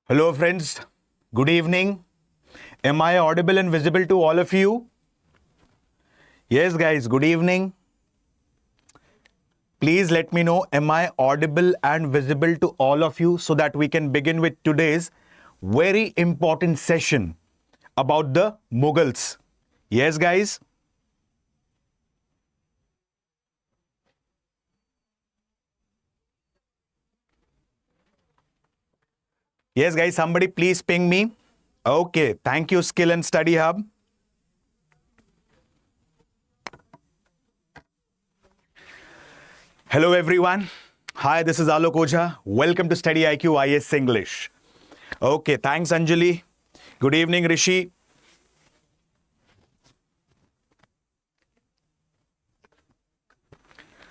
Hello friends, good evening. Am I audible and visible to all of you? Yes guys, good evening. Please let me know, am I audible and visible to all of you so that we can begin with today's very important session about the Mughals. Yes guys? Yes guys, somebody please ping me. Okay, thank you Skill and Study Hub. Hello everyone. Hi, this is Alok Ojha. Welcome to StudyIQ IS English. Okay, thanks Anjali. Good evening Rishi.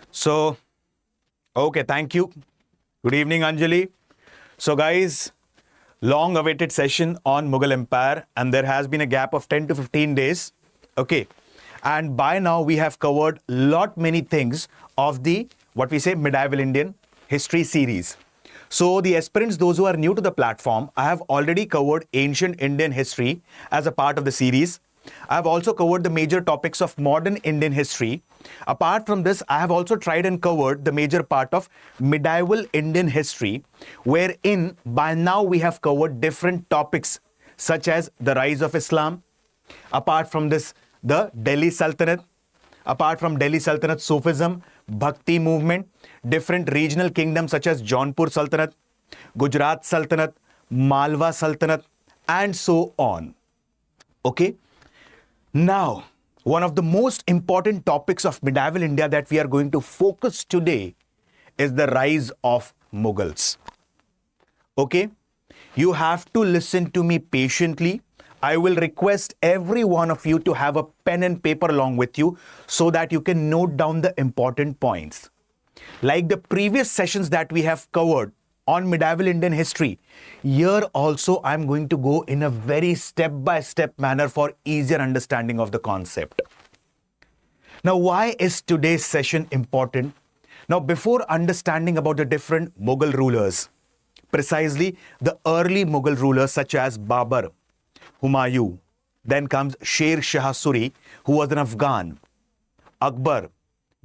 So, okay, thank you. Good evening Anjali. So guys, long awaited session on Mughal Empire, and there has been a gap of 10 to 15 days. Okay. And by now we have covered many things of the what we say medieval Indian history series. So the aspirants, those who are new to the platform, I have already covered ancient Indian history as a part of the series. I have also covered the major topics of modern Indian history. Apart from this, I have also tried and covered the major part of medieval Indian history, wherein by now we have covered different topics such as the rise of Islam. Apart from this, the Delhi Sultanate. Apart from Delhi Sultanate, Sufism, Bhakti movement, different regional kingdoms such as Jaunpur Sultanate, Gujarat Sultanate, Malwa Sultanate, and so on. Okay. Now, one of the most important topics of medieval India that we are going to focus today is the rise of Mughals. Okay? You have to listen to me patiently. I will request every one of you to have a pen and paper along with you so that you can note down the important points. Like the previous sessions that we have covered on medieval Indian history, here also I'm going to go in a very step-by-step manner for easier understanding of the concept. Now, why is today's session important? Now, before understanding about the different Mughal rulers, precisely the early Mughal rulers such as Babur, Humayun, then comes Sher Shah Suri, who was an Afghan, Akbar,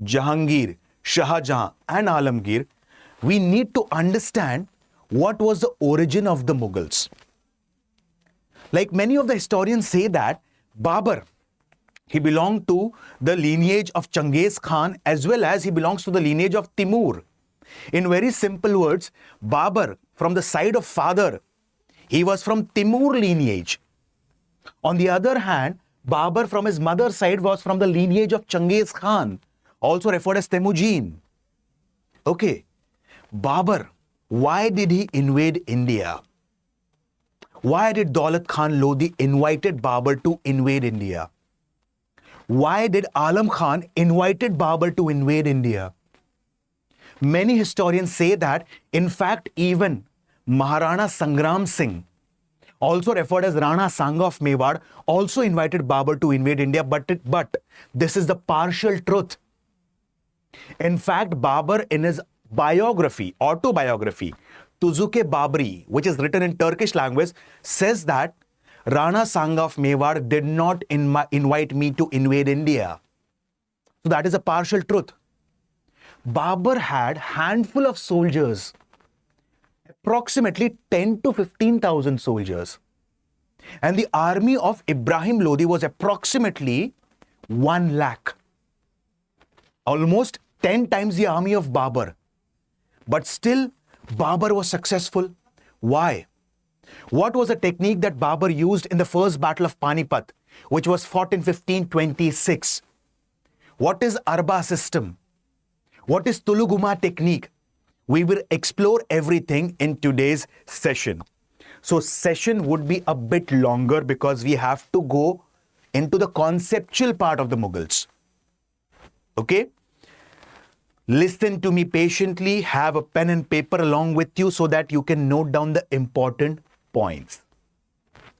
Jahangir, Shah Jahan, and Alamgir, we need to understand what was the origin of the Mughals. Like many of the historians say that Babur, he belonged to the lineage of Genghis Khan as well as he belongs to the lineage of Timur. In very simple words, Babur, from the side of father, he was from Timur lineage. On the other hand, Babur from his mother's side was from the lineage of Genghis Khan, also referred as Temujin. Okay. Babur, why did he invade India? Why did Daulat Khan Lodi invited Babur to invade India? Why did Alam Khan invited Babur to invade India? Many historians say that, in fact, even Maharana Sangram Singh, also referred as Rana Sanga of Mewar, also invited Babur to invade India, but this is the partial truth. In fact, Babur in his autobiography, Tuzuke Babri, which is written in Turkish language, says that Rana Sanga of Mewar did not invite me to invade India. So that is a partial truth. Babur had handful of soldiers, approximately 10 to 15,000 soldiers. And the army of Ibrahim Lodi was approximately 1 lakh. Almost 10 times the army of Babur. But still, Babur was successful. Why? What was the technique that Babur used in the first battle of Panipat, which was fought in 1526? What is Arba system? What is Tuluguma technique? We will explore everything in today's session. So session would be a bit longer because we have to go into the conceptual part of the Mughals. Okay? Listen to me patiently, have a pen and paper along with you so that you can note down the important points.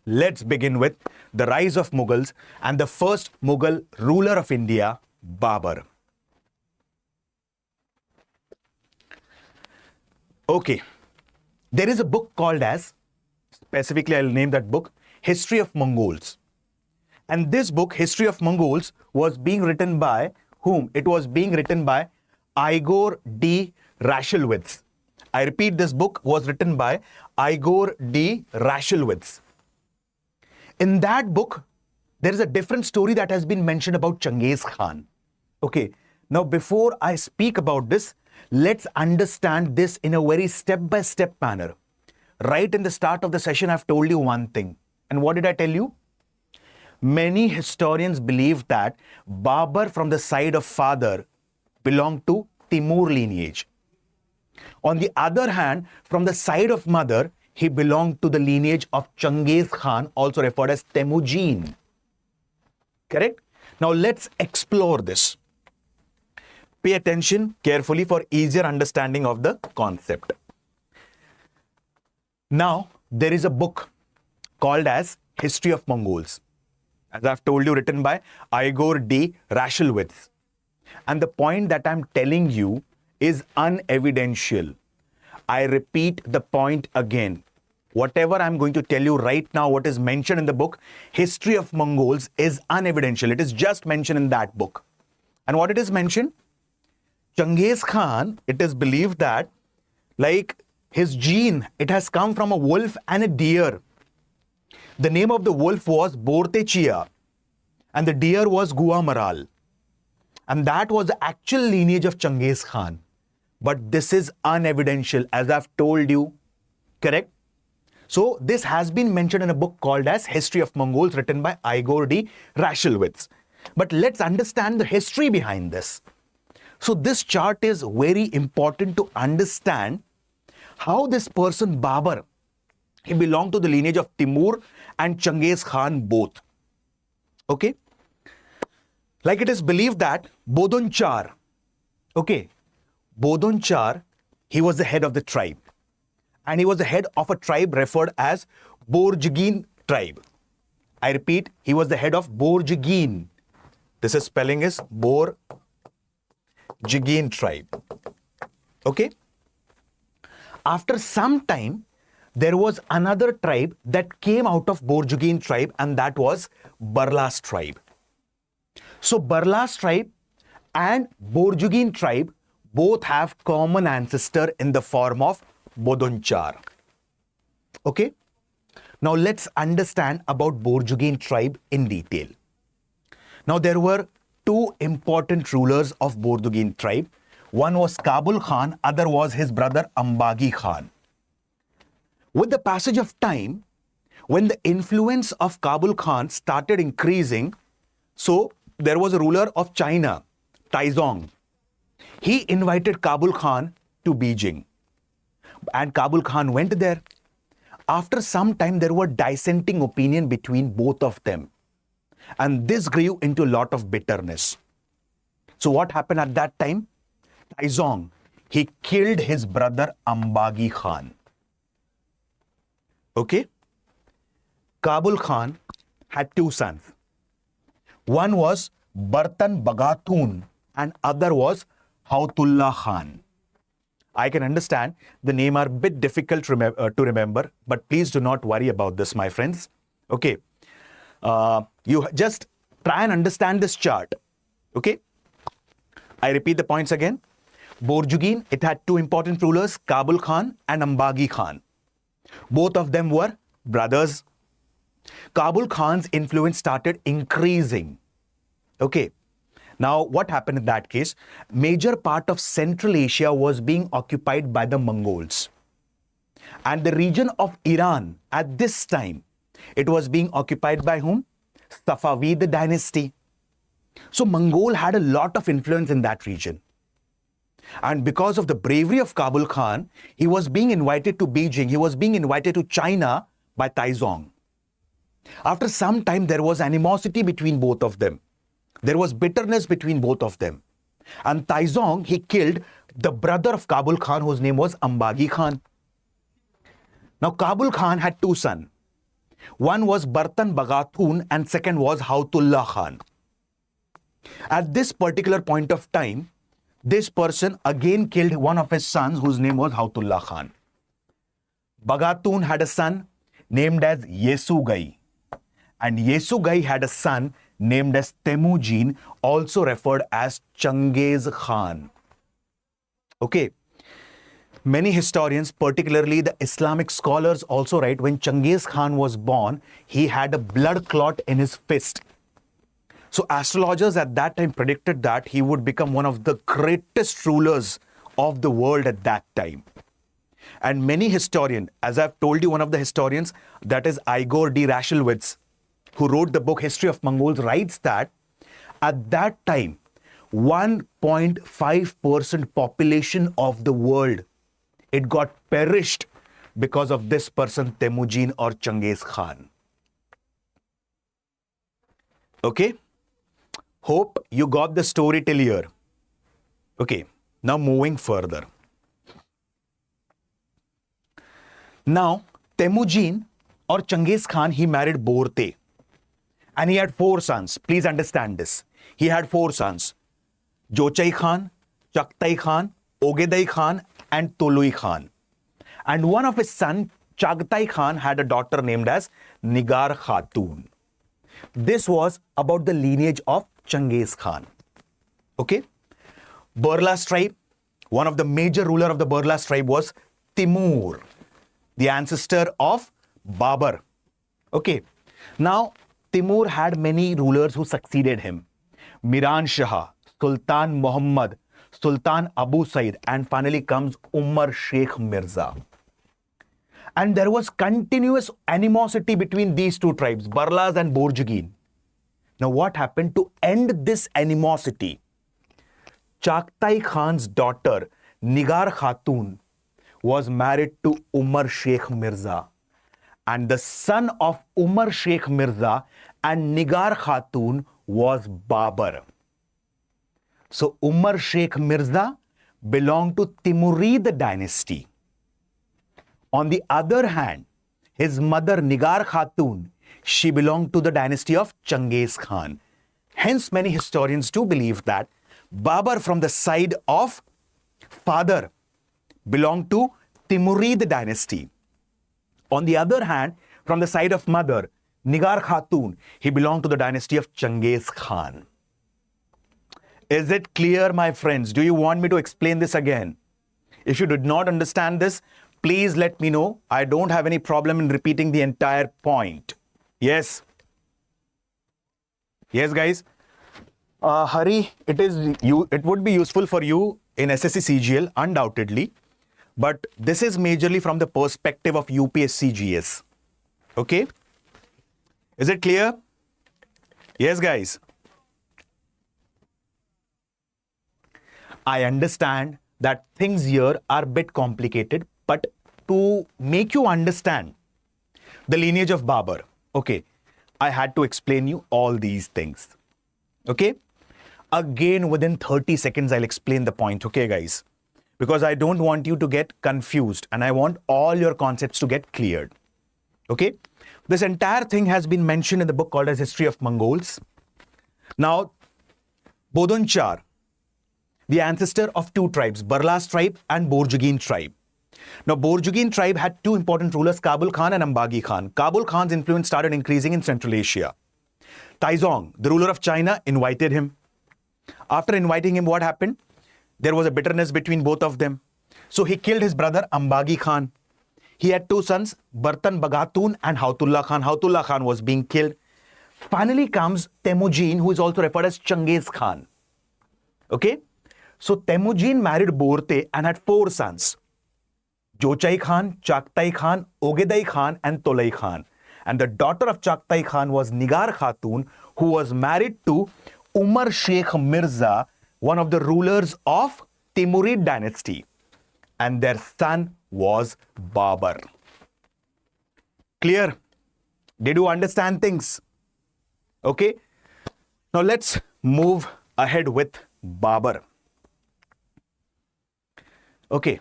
Let's begin with the rise of Mughals and the first Mughal ruler of India, Babur. Okay, there is a book called as Specifically, I'll name that book History of Mongols. And this book, History of Mongols, was being written by whom? It was being written by Igor D. Rashelwitz. I repeat, this book was written by Igor D. Rashelwitz. In that book, there is a different story that has been mentioned about Genghis Khan. Okay, now before I speak about this, let's understand this in a very step-by-step manner. Right in the start of the session, I've told you one thing. And what did I tell you? Many historians believe that Babur from the side of father belonged to Timur lineage. On the other hand, from the side of mother, he belonged to the lineage of Genghis Khan, also referred as Temujin. Correct? Now let's explore this. Pay attention carefully for easier understanding of the concept. Now, there is a book called as History of Mongols. As I've told you, written by Igor D. Rashelwitz. And the point that I'm telling you is unevidential. I repeat the point again. Whatever I'm going to tell you right now, what is mentioned in the book, History of Mongols, is unevidential. It is just mentioned in that book. And what it is mentioned? Genghis Khan, it is believed that, like his gene, it has come from a wolf and a deer. The name of the wolf was Bortechia and the deer was Guamaral. And that was the actual lineage of Genghis Khan. But this is unevidential, as I've told you. Correct? So this has been mentioned in a book called as History of Mongols, written by Igor D. Rashelwitz. But let's understand the history behind this. So this chart is very important to understand how this person Babur, he belonged to the lineage of Timur and Genghis Khan both. Okay? Like it is believed that Bodonchar, okay, Bodonchar, he was the head of the tribe. And he was the head of a tribe referred as Borjigin tribe. I repeat, he was the head of Borjigin. This is spelling is Borjigin tribe. Okay? After some time, there was another tribe that came out of Borjigin tribe, and that was Barlas tribe. So Barlas tribe and Borjigin tribe both have common ancestor in the form of Bodonchar. Okay? Now let's understand about Borjigin tribe in detail. Now there were two important rulers of Borjigin tribe. One was Kabul Khan, other was his brother Ambagi Khan. With the passage of time, when the influence of Kabul Khan started increasing, so there was a ruler of China, Taizong. He invited Kabul Khan to Beijing. And Kabul Khan went there. After some time, there were dissenting opinion between both of them. And this grew into a lot of bitterness. So what happened at that time? Taizong, he killed his brother Ambagi Khan. Okay? Kabul Khan had two sons. One was Bartan Bagatun and other was Hautullah Khan. I can understand the name are a bit difficult to remember, but please do not worry about this, my friends. Okay. You just try and understand this chart. Okay. I repeat the points again. Borjigin, it had two important rulers, Kabul Khan and Ambagi Khan. Both of them were brothers. Kabul Khan's influence started increasing. Okay. Now, what happened in that case? Major part of Central Asia was being occupied by the Mongols. And the region of Iran at this time, it was being occupied by whom? Safavid dynasty. So Mongol had a lot of influence in that region. And because of the bravery of Kabul Khan, he was being invited to Beijing. He was being invited to China by Taizong. After some time, there was animosity between both of them. There was bitterness between both of them. And Taizong, he killed the brother of Kabul Khan, whose name was Ambagi Khan. Now, Kabul Khan had two sons. One was Bartan Bagatun and second was Hautullah Khan. At this particular point of time, this person again killed one of his sons, whose name was Hautullah Khan. Bagatun had a son. named as Yesugai. And Yesugai had a son named as Temujin, also referred as Chengiz Khan. Okay. Many historians, particularly the Islamic scholars, also write when Chengiz Khan was born, he had a blood clot in his fist. So astrologers at that time predicted that he would become one of the greatest rulers of the world at that time. And many historians, as I've told you, one of the historians, that is Igor D. Raschelwitz, who wrote the book History of Mongols, writes that at that time, 1.5% population of the world, it got perished because of this person, Temujin or Chengiz Khan. Okay? Hope you got the story till here. Okay, now moving further. Now, Temujin or Chengiz Khan, he married Borte. And he had 4 sons. Please understand this. He had 4 sons. Jochai Khan, Chaktai Khan, Ogedai Khan, and Tolui Khan. And one of his sons, Chagtai Khan, had a daughter named as Nigar Khatun. This was about the lineage of Chengiz Khan. Okay? Burlas tribe, one of the major ruler of the Burlas tribe was Timur, the ancestor of Babur. Okay? Now, Timur had many rulers who succeeded him. Miran Shah, Sultan Muhammad, Sultan Abu Said, and finally comes Umar Sheikh Mirza. And there was continuous animosity between these two tribes, Burlas and Borjigin. Now what happened to end this animosity? Chagtai Khan's daughter, Nigar Khatun, was married to Umar Sheikh Mirza. And the son of Umar Sheikh Mirza and Nigar Khatun was Babur. So Umar Sheikh Mirza belonged to Timurid dynasty. On the other hand, his mother Nigar Khatun, she belonged to the dynasty of Chengiz Khan. Hence, many historians do believe that Babur from the side of father belonged to Timurid dynasty. On the other hand, from the side of mother, Nigar Khatun, he belonged to the dynasty of Chengiz Khan. Is it clear, my friends? Do you want me to explain this again? If you did not understand this, please let me know. I don't have any problem in repeating the entire point. Yes. Yes, guys. Hari, it would be useful for you in SSC CGL, undoubtedly. But this is majorly from the perspective of UPSC GS. Okay? Is it clear? Yes, guys. I understand that things here are a bit complicated, but to make you understand the lineage of Babur, okay, I had to explain you all these things. Okay? Again, within 30 seconds, I'll explain the point, okay, guys? Because I don't want you to get confused and I want all your concepts to get cleared. Okay? This entire thing has been mentioned in the book called as History of Mongols. Now, Bodonchar, the ancestor of 2 tribes, Burlas tribe and Borjigin tribe. Now, Borjigin tribe had 2 important rulers, Kabul Khan and Ambagi Khan. Kabul Khan's influence started increasing in Central Asia. Taizong, the ruler of China, invited him. After inviting him, what happened? There was a bitterness between both of them. So he killed his brother Ambagi Khan. He had 2 sons, Bartan Bagatun and Hautullah Khan. Hautullah Khan was being killed. Finally comes Temujin, who is also referred as Chengiz Khan. Okay? So Temujin married Borte and had 4 sons. Jochai Khan, Chagtai Khan, Ogedai Khan and Tolai Khan. And the daughter of Chagtai Khan was Nigar Khatun, who was married to Umar Sheikh Mirza, one of the rulers of Timurid dynasty. And their son was Babur. Clear? Did you understand things? Okay. Now let's move ahead with Babur. Okay.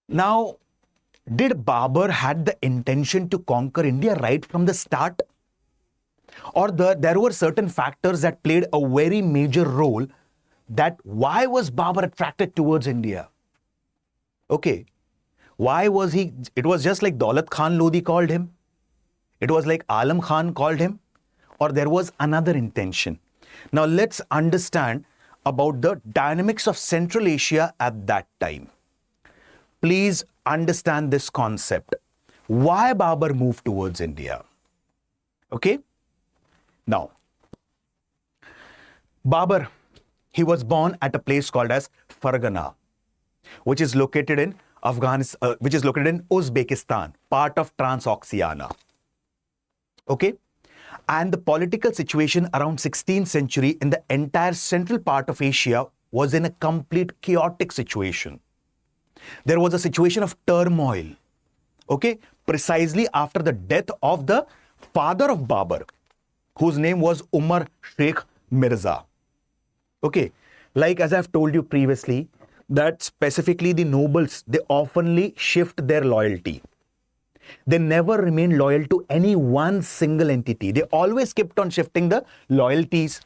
Now, did Babur had the intention to conquer India right from the start? Or there were certain factors that played a very major role that why was Babur attracted towards India? Okay. Why was he? It was just like Daulat Khan Lodi called him. It was like Alam Khan called him, or there was another intention. Now let's understand about the dynamics of Central Asia at that time. Please understand this concept. Why Babur moved towards India? Okay? Now, Babur, he was born at a place called as Fargana, which is located in Uzbekistan, part of Transoxiana. Okay? And the political situation around 16th century in the entire central part of Asia was in a complete chaotic situation. There was a situation of turmoil. Okay? Precisely after the death of the father of Babur, whose name was Umar Sheikh Mirza. Okay? Like as I've told you previously, that specifically the nobles, they oftenly shift their loyalty. They never remain loyal to any one single entity. They always kept on shifting the loyalties.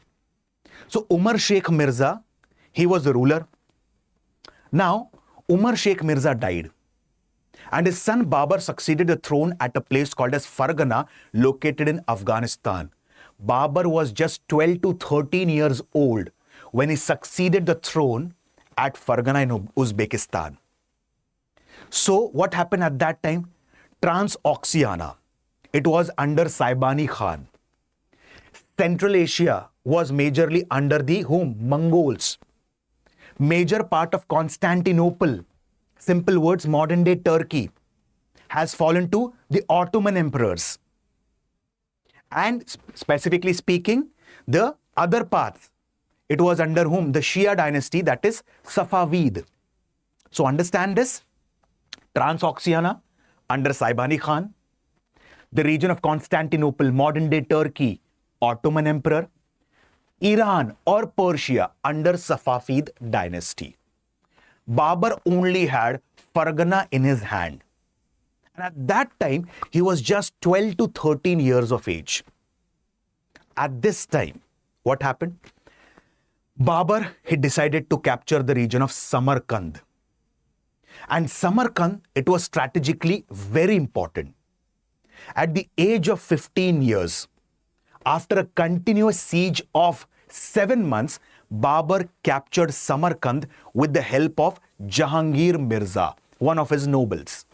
So Umar Sheikh Mirza, he was the ruler. Now, Umar Sheikh Mirza died. And his son Babur succeeded the throne at a place called as Fargana, located in Afghanistan. Babur was just 12 to 13 years old when he succeeded the throne at Fargana in Uzbekistan. So what happened at that time? Transoxiana, it was under Saibani Khan. Central Asia was majorly under the whom? Mongols. Major part of Constantinople, simple words, modern day Turkey, has fallen to the Ottoman emperors. And specifically speaking, the other parts, it was under whom? The Shia dynasty, that is Safavid. So understand this. Transoxiana, under Saibani Khan. The region of Constantinople, modern day Turkey, Ottoman Emperor. Iran or Persia, under Safavid dynasty. Babur only had Fargana in his hand. And at that time, he was just 12 to 13 years of age. At this time, what happened? Babur, he decided to capture the region of Samarkand. And Samarkand, it was strategically very important. At the age of 15 years, after a continuous siege of 7 months, Babur captured Samarkand with the help of Jahangir Mirza, one of his nobles.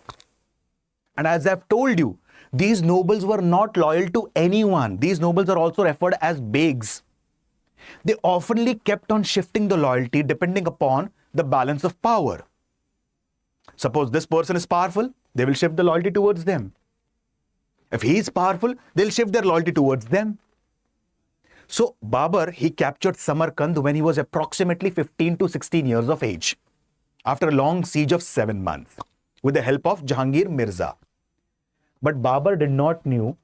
And as I've told you, these nobles were not loyal to anyone. These nobles are also referred as begs. They oftenly kept on shifting the loyalty depending upon the balance of power. Suppose this person is powerful, they will shift the loyalty towards them. If he is powerful, they'll shift their loyalty towards them. So Babur, he captured Samarkand when he was approximately 15 to 16 years of age, after a long siege of 7 months, with the help of Jahangir Mirza. But Babur did not knew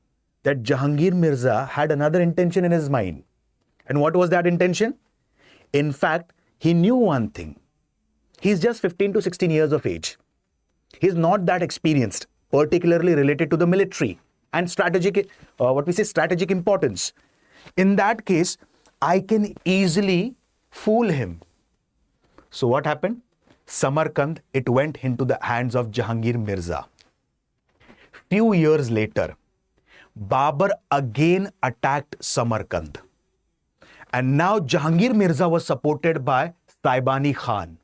that Jahangir Mirza had another intention in his mind. And what was that intention? In fact, he knew one thing. He's just 15 to 16 years of age. He's not that experienced, particularly related to the military and strategic importance. In that case, I can easily fool him. So what happened? Samarkand, it went into the hands of Jahangir Mirza. Few years later, Babur again attacked Samarkand. And now Jahangir Mirza was supported by Saibani Khan.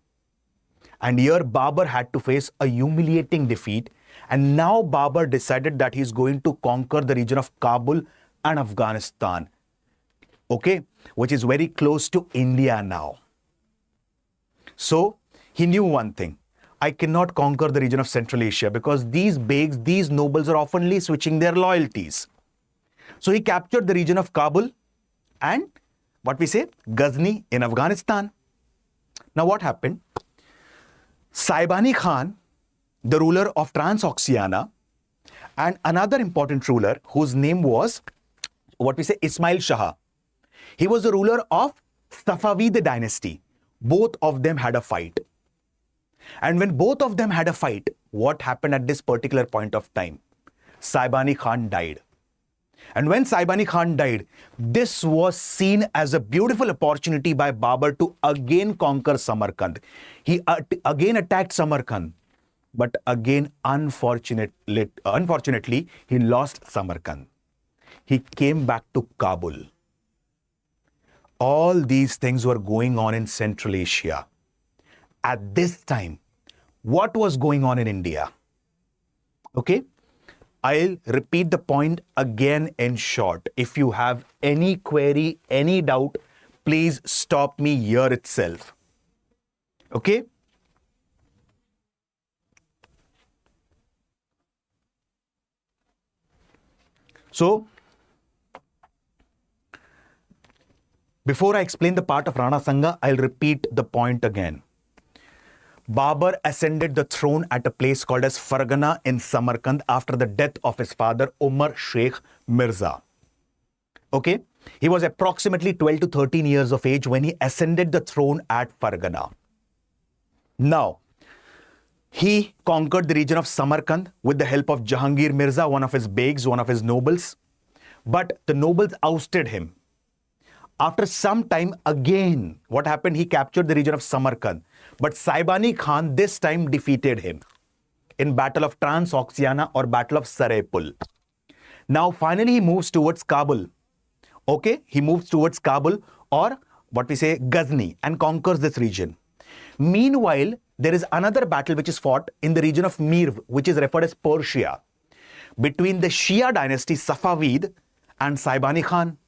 And here Babur had to face a humiliating defeat. And now Babur decided that he's going to conquer the region of Kabul and Afghanistan. Okay, which is very close to India now. So he knew one thing. I cannot conquer the region of Central Asia because these begs, these nobles are oftenly switching their loyalties. So he captured the region of Kabul and Ghazni in Afghanistan. Now what happened? Saibani Khan, the ruler of Transoxiana, and another important ruler whose name was Ismail Shah. He was the ruler of Safavid dynasty. Both of them had a fight. And when both of them had a fight, what happened at this particular point of time? Saibani Khan died. And when Saibani Khan died, this was seen as a beautiful opportunity by Babur to again conquer Samarkand. He again attacked Samarkand. But again, unfortunately, he lost Samarkand. He came back to Kabul. All these things were going on in Central Asia. At this time, what was going on in India? Okay, I'll repeat the point again in short. If you have any query, any doubt, please stop me here itself. Okay? So, before I explain the part of Rana Sanga, I'll repeat the point again. Babur ascended the throne at a place called as Fargana in Samarkand after the death of his father Umar Sheikh Mirza. Okay? He was approximately 12 to 13 years of age when he ascended the throne at Fargana. Now, he conquered the region of Samarkand with the help of Jahangir Mirza, one of his begs, one of his nobles. But the nobles ousted him. After some time, again, what happened? He captured the region of Samarkand. But Saibani Khan this time defeated him in Battle of Transoxiana or Battle of Saraipul. Now, finally, he moves towards Kabul. Okay, he moves towards Kabul or what we say Ghazni and conquers this region. Meanwhile, there is another battle which is fought in the region of Mir, which is referred as Persia, between the Shia dynasty Safavid and Saibani Khan,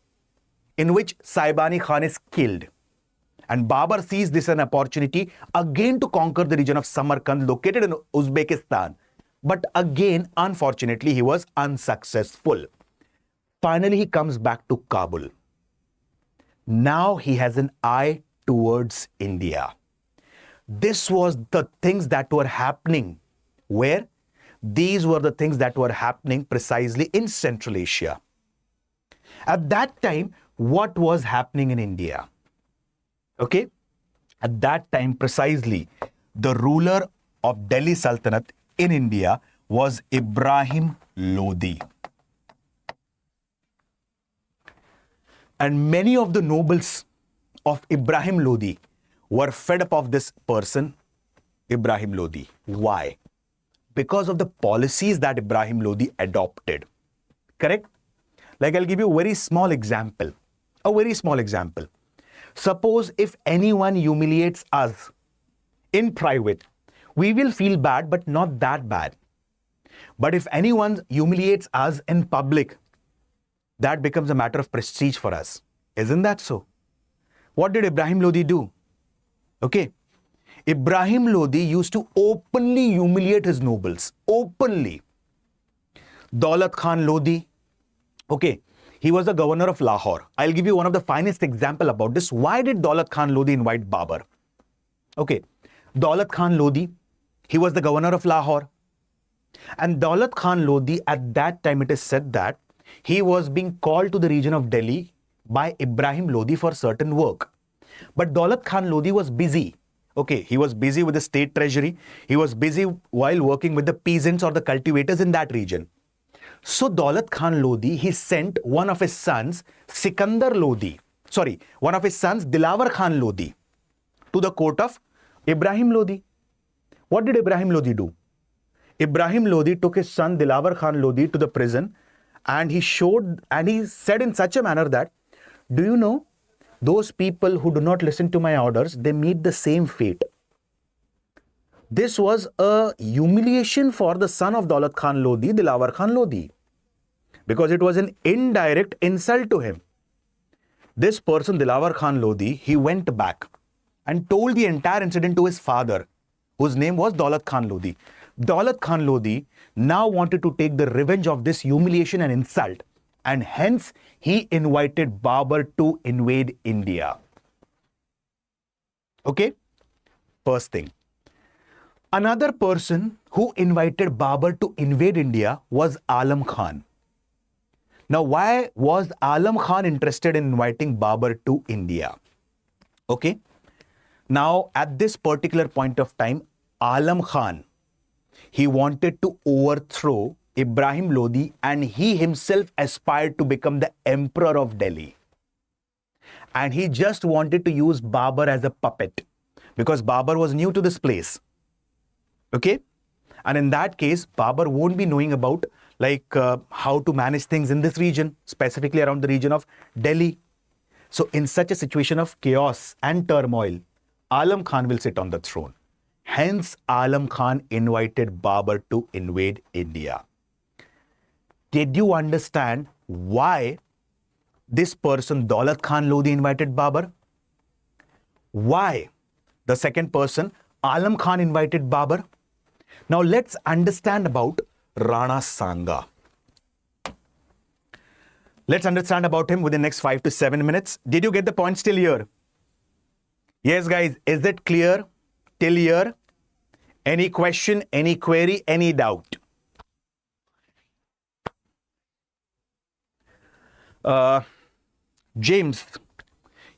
in which Saibani Khan is killed. And Babur sees this an opportunity again to conquer the region of Samarkand located in Uzbekistan. But again, unfortunately, he was unsuccessful. Finally, he comes back to Kabul. Now he has an eye towards India. This was the things that were happening. Where? These were the things that were happening precisely in Central Asia. At that time, what was happening in India? Okay? At that time, precisely, the ruler of Delhi Sultanate in India was Ibrahim Lodi. And many of the nobles of Ibrahim Lodi were fed up of this person, Ibrahim Lodi. Why? Because of the policies that Ibrahim Lodi adopted. Correct? Like I'll give you a very small example. A very small example. Suppose if anyone humiliates us in private, we will feel bad, but not that bad. But if anyone humiliates us in public, that becomes a matter of prestige for us. Isn't that so? What did Ibrahim Lodi do? Okay. Ibrahim Lodi used to openly humiliate his nobles. Openly. Daulat Khan Lodi. Okay. He was the governor of Lahore. I'll give you one of the finest example about this. Why did Daulat Khan Lodi invite Babur? Okay. Daulat Khan Lodi, he was the governor of Lahore. And Daulat Khan Lodi, at that time it is said that he was being called to the region of Delhi by Ibrahim Lodi for certain work. But Daulat Khan Lodi was busy. Okay, he was busy with the state treasury. He was busy while working with the peasants or the cultivators in that region. So Daulat Khan Lodi, he sent one of his sons, one of his sons, Dilawar Khan Lodi, to the court of Ibrahim Lodi. What did Ibrahim Lodi do? Ibrahim Lodi took his son Dilawar Khan Lodi to the prison and he said in such a manner that, do you know, those people who do not listen to my orders, they meet the same fate. This was a humiliation for the son of Daulat Khan Lodi, Dilawar Khan Lodi, because it was an indirect insult to him. This person, Dilawar Khan Lodi, he went back and told the entire incident to his father, whose name was Daulat Khan Lodi. Daulat Khan Lodi now wanted to take the revenge of this humiliation and insult, and hence he invited Babur to invade India. Okay? First thing. Another person who invited Babur to invade India was Alam Khan. Now, why was Alam Khan interested in inviting Babur to India? Okay. Now, at this particular point of time, Alam Khan, he wanted to overthrow Ibrahim Lodi and he himself aspired to become the emperor of Delhi. And he just wanted to use Babur as a puppet because Babur was new to this place. Okay? And in that case, Babur won't be knowing about how to manage things in this region, specifically around the region of Delhi. So in such a situation of chaos and turmoil, Alam Khan will sit on the throne. Hence, Alam Khan invited Babur to invade India. Did you understand why this person, Daulat Khan Lodi, invited Babur? Why the second person, Alam Khan, invited Babur? Now let's understand about Rana Sanga. Let's understand about him within the next 5 to 7 minutes. Did you get the point till here? Yes, guys. Is it clear till here? Any question, any query, any doubt? James,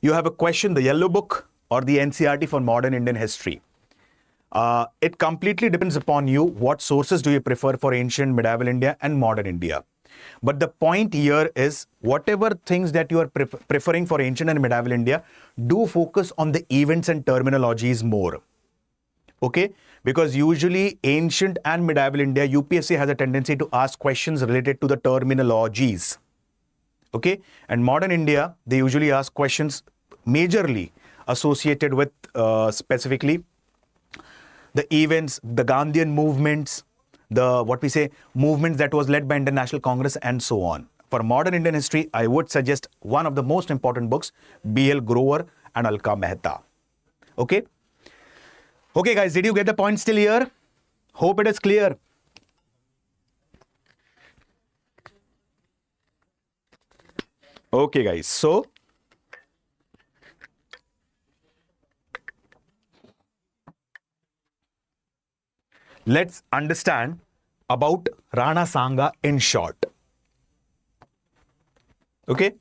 you have a question, the yellow book or the NCERT for modern Indian history? It completely depends upon you. What sources do you prefer for ancient, medieval India and modern India? But the point here is, whatever things that you are preferring for ancient and medieval India, do focus on the events and terminologies more. Okay? Because usually ancient and medieval India, UPSC has a tendency to ask questions related to the terminologies. Okay? And modern India, they usually ask questions majorly associated with specifically the events, the Gandhian movements, the movements that was led by International Congress and so on. For modern Indian history, I would suggest one of the most important books, B.L. Grover and Alka Mehta. Okay? Okay, guys, did you get the point still here? Hope it is clear. Okay, guys, so let's understand about Rana Sanga in short. Okay?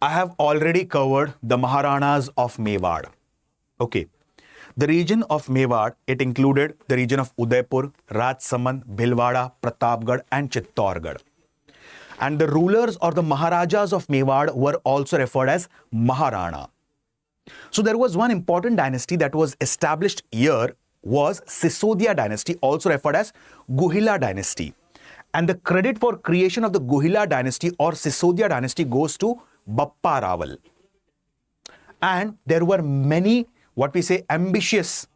I have already covered the Maharanas of Mewar. Okay. The region of Mewar, it included the region of Udaipur, Rajsamand, Bhilwara, Pratapgarh and Chittorgarh. And the rulers or the Maharajas of Mewar were also referred as Maharana. So there was one important dynasty that was established here, was Sisodia dynasty, also referred as Guhila dynasty. And the credit for creation of the Guhila dynasty or Sisodia dynasty goes to Bappa Rawal. And there were many, ambitious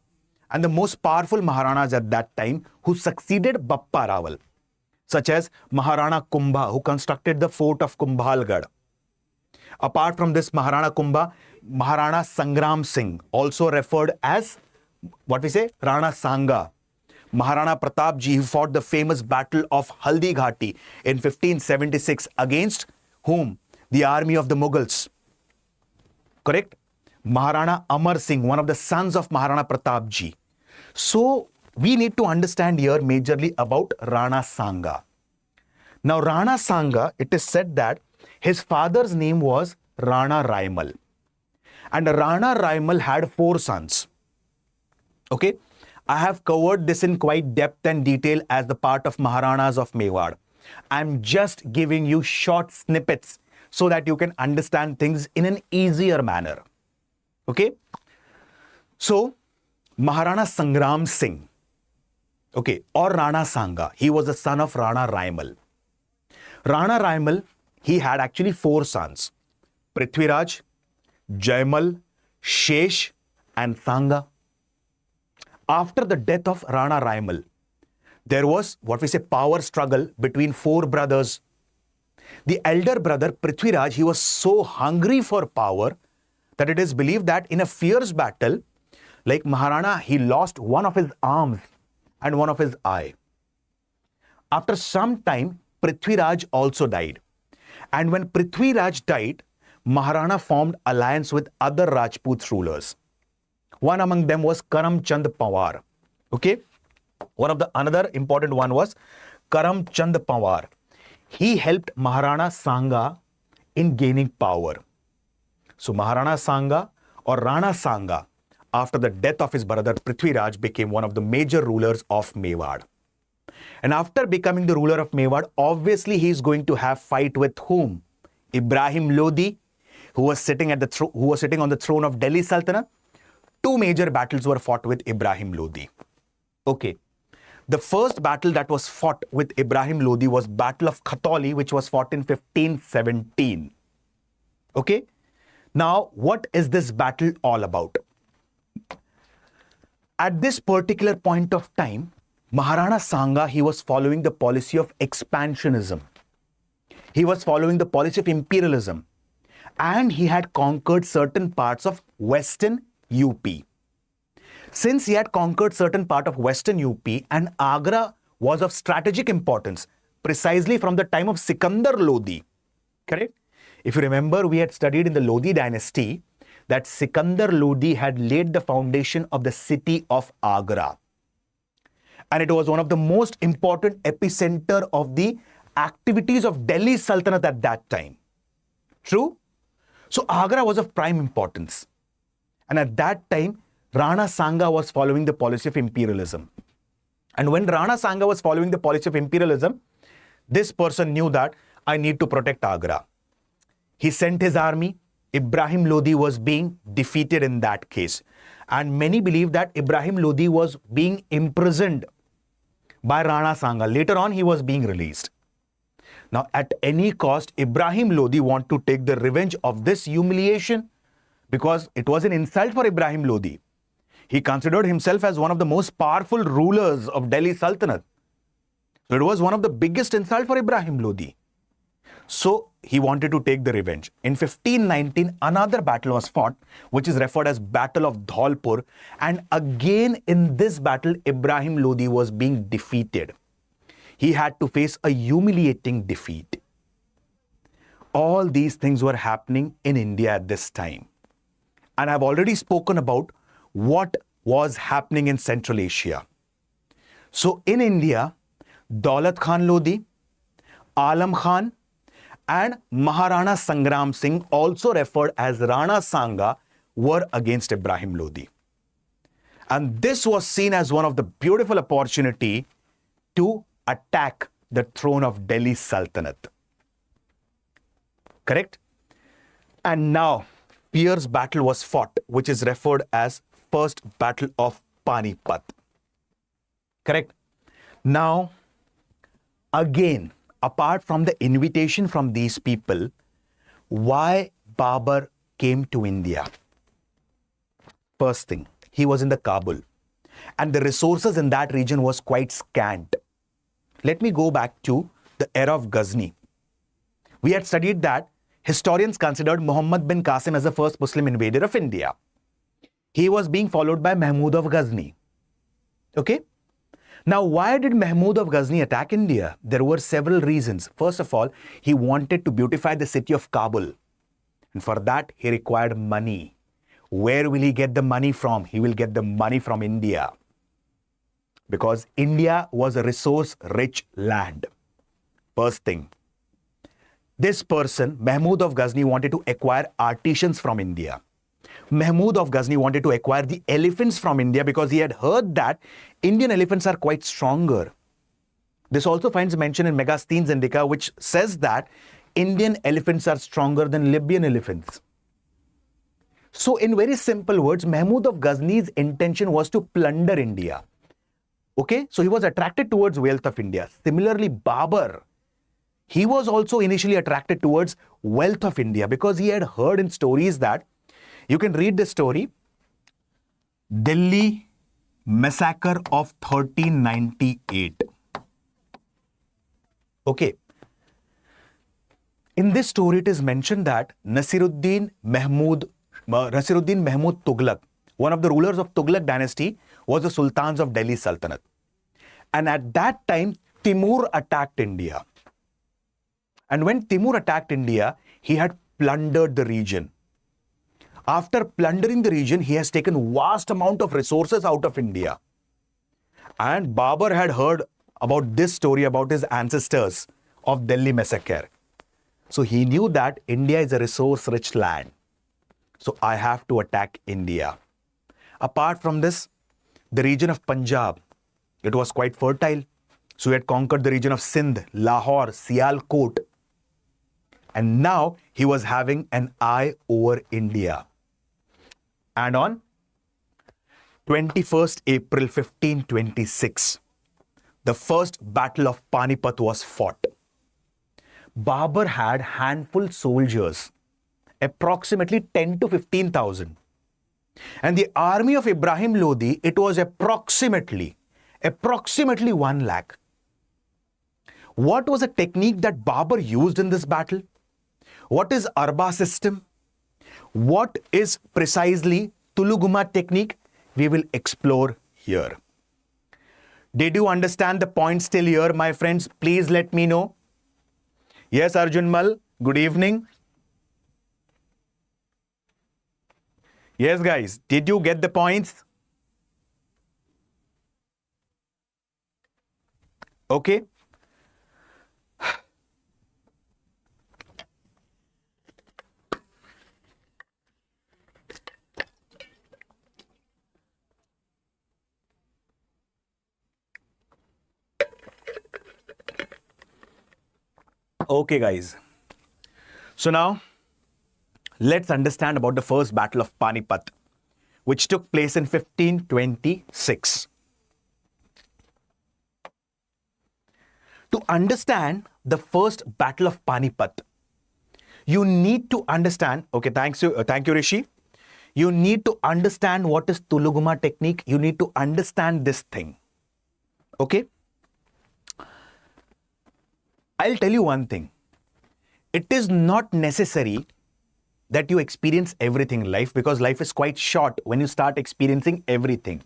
and the most powerful Maharanas at that time who succeeded Bappa Rawal, such as Maharana Kumbha, who constructed the fort of Kumbhalgarh. Apart from this Maharana Kumbha, Maharana Sangram Singh, also referred as Rana Sanga. Maharana Pratap Ji, who fought the famous battle of Haldi Ghati in 1576 against whom? The army of the Mughals. Correct? Maharana Amar Singh, one of the sons of Maharana Pratap Ji. So we need to understand here majorly about Rana Sanga. Now Rana Sanga, it is said that his father's name was Rana Raimal. And Rana Raimal had 4 sons. Okay? I have covered this in quite depth and detail as the part of Maharanas of Mewar. I'm just giving you short snippets so that you can understand things in an easier manner. Okay? So, Maharana Sangram Singh, okay, or Rana Sanga, he was the son of Rana Raimal. Rana Raimal, he had actually 4 sons, Prithviraj, Jaimal, Shesh and Sanga. After the death of Rana Raimal, there was power struggle between 4 brothers. The elder brother Prithviraj, he was so hungry for power that it is believed that in a fierce battle, like Maharana, he lost one of his arms and one of his eye. After some time, Prithviraj also died. And when Prithviraj died, Maharana formed alliance with other Rajput rulers. One among them was Karam Chand Pawar. Okay? Another important one was Karam Chand Pawar. He helped Maharana Sanga in gaining power. So Maharana Sanga or Rana Sanga, after the death of his brother Prithviraj, became one of the major rulers of Mewar. And after becoming the ruler of Mewar, obviously he is going to have fight with whom? Ibrahim Lodi, who was sitting on the throne of Delhi Sultanate, two major battles were fought with Ibrahim Lodi. Okay. The first battle that was fought with Ibrahim Lodi was Battle of Khatoli, which was fought in 1517. Okay. Now, what is this battle all about? At this particular point of time, Maharana Sanga, he was following the policy of expansionism. He was following the policy of imperialism. And he had conquered certain parts of Western UP. Since he had conquered certain part of Western UP and Agra was of strategic importance, precisely from the time of Sikandar Lodi, correct? If you remember, we had studied in the Lodi dynasty that Sikandar Lodi had laid the foundation of the city of Agra. And it was one of the most important epicenter of the activities of Delhi Sultanate at that time. True? So Agra was of prime importance. And at that time, Rana Sanga was following the policy of imperialism. And when Rana Sanga was following the policy of imperialism, this person knew that I need to protect Agra. He sent his army. Ibrahim Lodi was being defeated in that case. And many believe that Ibrahim Lodi was being imprisoned by Rana Sanga. Later on, he was being released. Now, at any cost, Ibrahim Lodi wanted to take the revenge of this humiliation because it was an insult for Ibrahim Lodi. He considered himself as one of the most powerful rulers of Delhi Sultanate. So it was one of the biggest insults for Ibrahim Lodi. So he wanted to take the revenge. In 1519, another battle was fought, which is referred as Battle of Dholpur. And again, in this battle, Ibrahim Lodi was being defeated. He had to face a humiliating defeat. All these things were happening in India at this time. And I've already spoken about what was happening in Central Asia. So in India, Daulat Khan Lodi, Alam Khan, and Maharana Sangram Singh, also referred as Rana Sanga, were against Ibrahim Lodi. And this was seen as one of the beautiful opportunity to attack the throne of Delhi Sultanate. Correct? And now, fierce battle was fought, which is referred as First Battle of Panipat. Correct? Now, again, apart from the invitation from these people, why Babur came to India? First thing, he was in the Kabul, and the resources in that region was quite scant. Let me go back to the era of Ghazni. We had studied that historians considered Muhammad bin Qasim as the first Muslim invader of India. He was being followed by Mahmud of Ghazni. Okay? Now, why did Mahmud of Ghazni attack India? There were several reasons. First of all, he wanted to beautify the city of Kabul. And for that, he required money. Where will he get the money from? He will get the money from India. Because India was a resource-rich land. First thing. This person, Mahmud of Ghazni, wanted to acquire artisans from India. Mahmud of Ghazni wanted to acquire the elephants from India because he had heard that Indian elephants are quite stronger. This also finds mention in Megasthenes Indica, which says that Indian elephants are stronger than Libyan elephants. So in very simple words, Mahmud of Ghazni's intention was to plunder India. Okay, so he was attracted towards wealth of India. Similarly, Babur, he was also initially attracted towards wealth of India because he had heard in stories that, you can read the story, Delhi massacre of 1398. Okay. In this story, it is mentioned that Nasiruddin Mahmud Tughlaq, one of the rulers of Tughlaq dynasty, was the sultans of Delhi Sultanate. And at that time, Timur attacked India. And when Timur attacked India, he had plundered the region. After plundering the region, he has taken vast amount of resources out of India. And Babur had heard about this story about his ancestors of Delhi massacre. So he knew that India is a resource-rich land. So I have to attack India. Apart from this, the region of Punjab, it was quite fertile. So he had conquered the region of Sindh, Lahore, Sialkot. And now he was having an eye over India. And on 21st April 1526, the first battle of Panipat was fought. Babur had handful soldiers, approximately 10 to 15,000. And the army of Ibrahim Lodi, it was approximately 1 lakh. What was the technique that Babur used in this battle? What is Arba system? What is precisely Tuluguma technique? We will explore here. Did you understand the points till here, my friends? Please let me know. Yes, Arjun Mal, good evening. Yes, guys, did you get the points? Okay. Okay, guys. So now, let's understand about the first battle of Panipat, which took place in 1526. To understand the first battle of Panipat, you need to understand, okay, thank you, Rishi. You need to understand what is Tuluguma technique. You need to understand this thing. Okay? I'll tell you one thing. It is not necessary that you experience everything in life, because life is quite short when you start experiencing everything.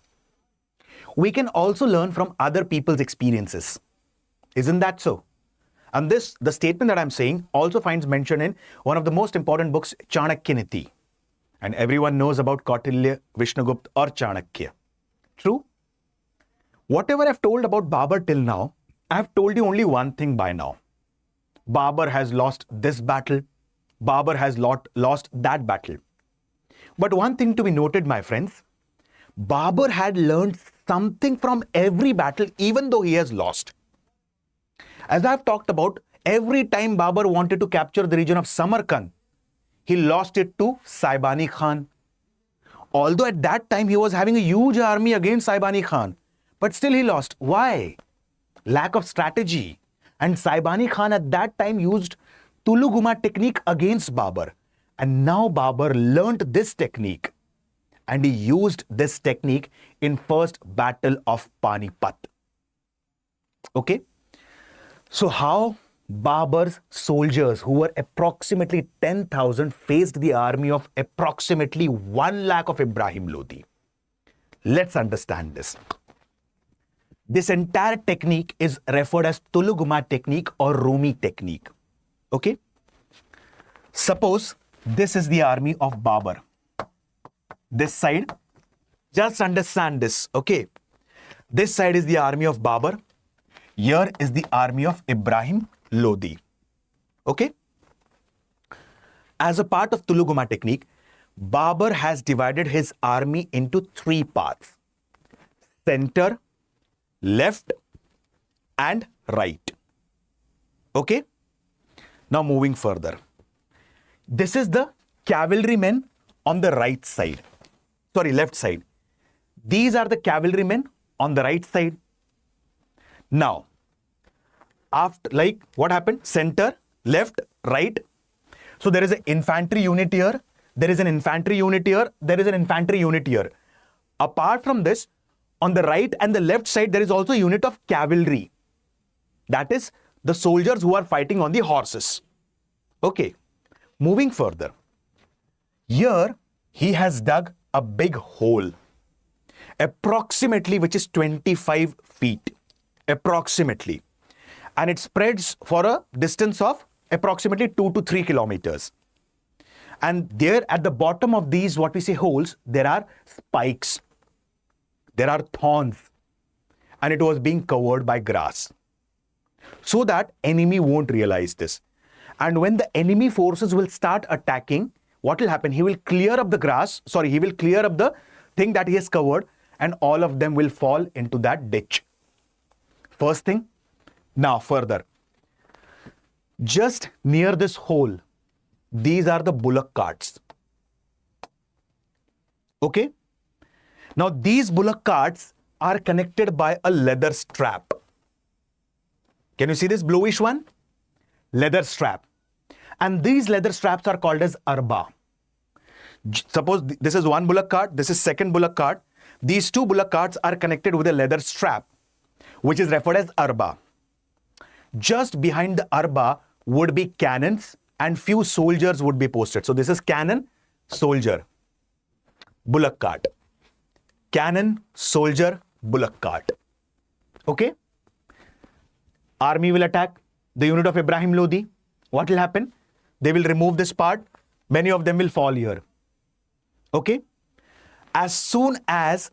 We can also learn from other people's experiences. Isn't that so? And the statement that I'm saying also finds mention in one of the most important books, Chanakya Niti. And everyone knows about Kautilya, Vishnugupta or Chanakya. True? Whatever I've told about Babur till now, I've told you only one thing by now. Babur has lost this battle. Babur has lost that battle. But one thing to be noted, my friends, Babur had learned something from every battle, even though he has lost. As I've talked about, every time Babur wanted to capture the region of Samarkand, he lost it to Saibani Khan. Although at that time he was having a huge army against Saibani Khan, but still he lost. Why? Lack of strategy. And Saibani Khan at that time used Tuluguma technique against Babur. And now Babur learnt this technique. And he used this technique in first battle of Panipat. Okay? So how Babur's soldiers, who were approximately 10,000, faced the army of approximately 1 lakh of Ibrahim Lodi? Let's understand this. This entire technique is referred as Tuluguma technique or Rumi technique. Okay? Suppose this is the army of Babur. This side, just understand this, okay? This side is the army of Babur. Here is the army of Ibrahim Lodi. Okay? As a part of Tuluguma technique, Babur has divided his army into 3 parts: center, left, and right. Okay? Now moving further. This is the cavalrymen on the right side. Sorry, left side. These are the cavalrymen on the right side. Now, after, like, what happened? Center, left, right. So there is an infantry unit here. There is an infantry unit here. There is an infantry unit here. Apart from this, on the right and the left side, there is also a unit of cavalry. That is the soldiers who are fighting on the horses. Okay. Moving further. Here, he has dug a big hole. Approximately, which is 25 feet. Approximately. And it spreads for a distance of approximately 2 to 3 kilometers. And there at the bottom of these, what we say holes, there are spikes. There are thorns. And it was being covered by grass. So that enemy won't realize this. And when the enemy forces will start attacking, what will happen? He will clear up the grass. Sorry, he will clear up the thing that he has covered. And all of them will fall into that ditch. First thing. Now further. Just near this hole, these are the bullock carts. Okay? Now these bullock carts are connected by a leather strap. Can you see this bluish one? Leather strap. And these leather straps are called as arba. Suppose this is one bullock cart, this is second bullock cart. These two bullock carts are connected with a leather strap, which is referred as arba. Just behind the arba would be cannons and few soldiers would be posted. So this is cannon, soldier, bullock cart. Cannon, soldier, bullock cart. Okay? Army will attack the unit of Ibrahim Lodi. What will happen? They will remove this part. Many of them will fall here. Okay? As soon as,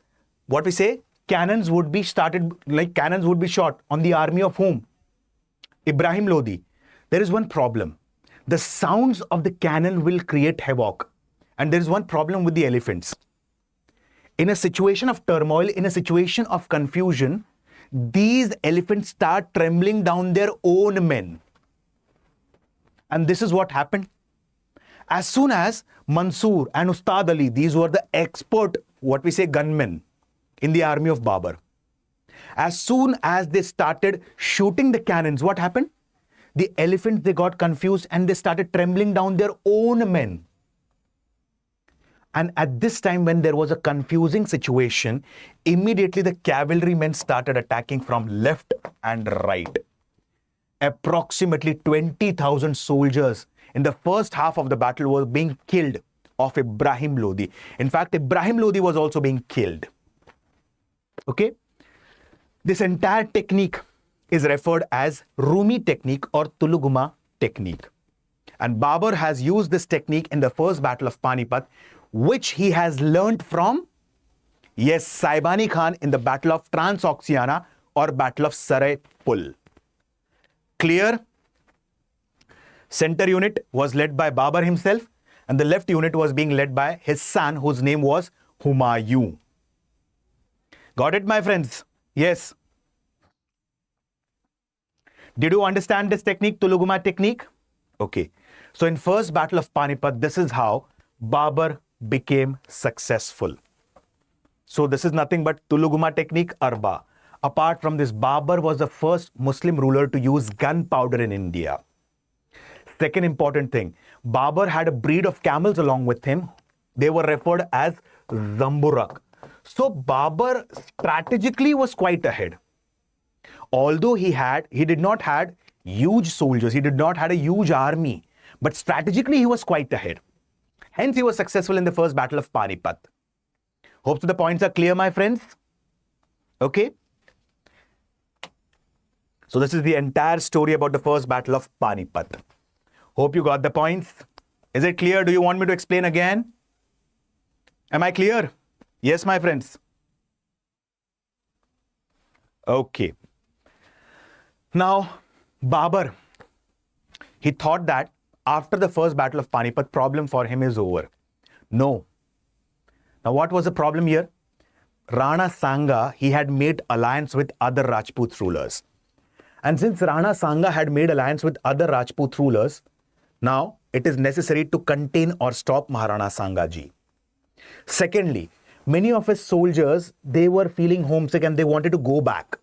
what we say, cannons would be started, like cannons would be shot on the army of whom? Ibrahim Lodi. There is one problem. The sounds of the cannon will create havoc. And there is one problem with the elephants. In a situation of turmoil, in a situation of confusion, these elephants start trembling down their own men. And this is what happened. As soon as Mansur and Ustad Ali, these were the expert, what we say, gunmen in the army of Babur. As soon as they started shooting the cannons, what happened? The elephants, they got confused and they started trembling down their own men. And at this time, when there was a confusing situation, immediately the cavalrymen started attacking from left and right. Approximately 20,000 soldiers in the first half of the battle were being killed of Ibrahim Lodi. In fact, Ibrahim Lodi was also being killed. Okay? This entire technique is referred as Rumi technique or Tuluguma technique. And Babur has used this technique in the first battle of Panipat, which he has learnt from, yes, Saibani Khan in the battle of Transoxiana or battle of Sarai Pul. Clear? Center unit was led by Babur himself and the left unit was being led by his son whose name was Humayun. Got it, my friends? Yes. Did you understand this technique, Tuluguma technique? Okay. So in first battle of Panipat, this is how Babur became successful. So this is nothing but Tuluguma technique, Arba. Apart from this, Babur was the first Muslim ruler to use gunpowder in India. Second important thing, Babur had a breed of camels along with him. They were referred as Zamburak. So Babur strategically was quite ahead. Although he did not have huge soldiers, he did not have a huge army, but strategically he was quite ahead. Hence, he was successful in the first battle of Panipat. Hope the points are clear, my friends. Okay. So this is the entire story about the first battle of Panipat. Hope you got the points. Is it clear? Do you want me to explain again? Am I clear? Yes, my friends. Okay. Now, Babur, he thought that after the first battle of Panipat, problem for him is over. No. Now, what was the problem here? Rana Sanga, he had made alliance with other Rajput rulers. And since Rana Sanga had made alliance with other Rajput rulers, now it is necessary to contain or stop Maharana Sangaji. Secondly, many of his soldiers, they were feeling homesick and they wanted to go back.